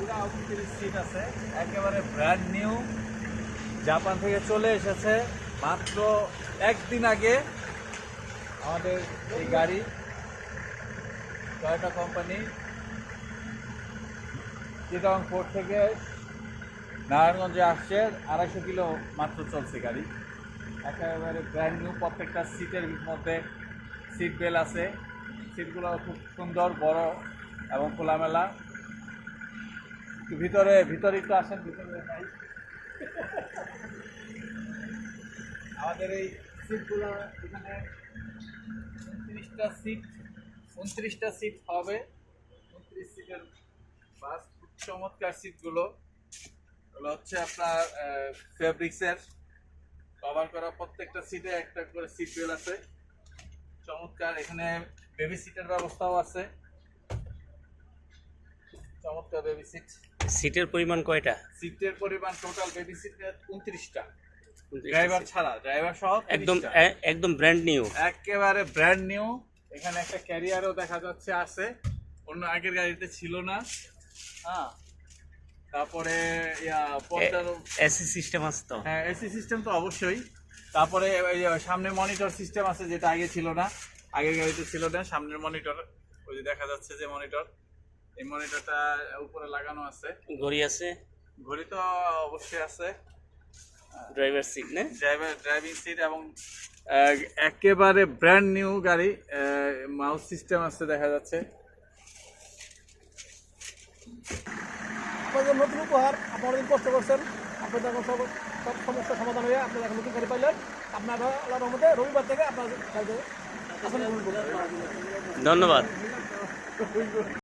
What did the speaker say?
29 seat আছে, একেবারে brand new, Japan থেকে চলে এসেছে মাত্র একদিন আগে। আমাদের এই গাড়ি টয়োটা কোম্পানি চিটাগং পোর্ট থেকে নারায়ণগঞ্জে আসছে, 250 কিলো মাত্র চলছে গাড়ি। একেবারে ব্র্যান্ড নিউ, প্রত্যেকটা সিটের মধ্যে সিট বেল্ট আছে, সিটগুলো খুব সুন্দর, বড় এবং খোলামেলা। ভিতরে একটু আসেন, ভিতরে নাই। আমাদের এই সিটগুলো এখানে 29টা সিট হবে। 29 সিটের বাস, খুব চমৎকার সিটগুলো। এগুলো হচ্ছে আপনার ফেব্রিক্সের কভার করা, প্রত্যেকটা সিটে একটা করে সিট বেল্ট আছে, চমৎকার। এখানে বেবি সিটের ব্যবস্থাও আছে, চমৎকার বেবি সিট। সিটের পরিমাণ কয়টা? সিটের পরিমাণ টোটাল বেবি সিটের 29টা, ড্রাইভার ছাড়া, ড্রাইভার সহ একদম ব্র্যান্ড নিউ, একেবারে ব্র্যান্ড নিউ। এখানে একটা ক্যারিয়ারও দেখা যাচ্ছে আছে, অন্য আগের গাড়িতে ছিল না। হ্যাঁ, তারপরে এসি সিস্টেম আছে তো? হ্যাঁ, এসি সিস্টেম তো অবশ্যই। তারপরে ওই যে সামনে মনিটর সিস্টেম আছে, যেটা আগে ছিল না, আগের গাড়িতে ছিল না। সামনের মনিটর, ওই যে দেখা যাচ্ছে যে মনিটর, এই মনিটরটা উপরে লাগানো আছে। ঘড়ি আছে? ঘড়ি তো অবশ্যই আছে। ড্রাইভার সিট না? ড্রাইভিং সিট এবং একেবারে ব্র্যান্ড নিউ গাড়ি। মাউস সিস্টেম আছে দেখা যাচ্ছে। আপনাদের নতুন উপহার, আপনারা অনেক কষ্ট করছেন, আপনাদের এখন সব সমস্যার সমাধান হয়ে আপনারা এখন নতুন গাড়ি পাইলেন। আপনারা আল্লাহর রহমতে রবিবার থেকে আপনার গাড়িতে ধন্যবাদ।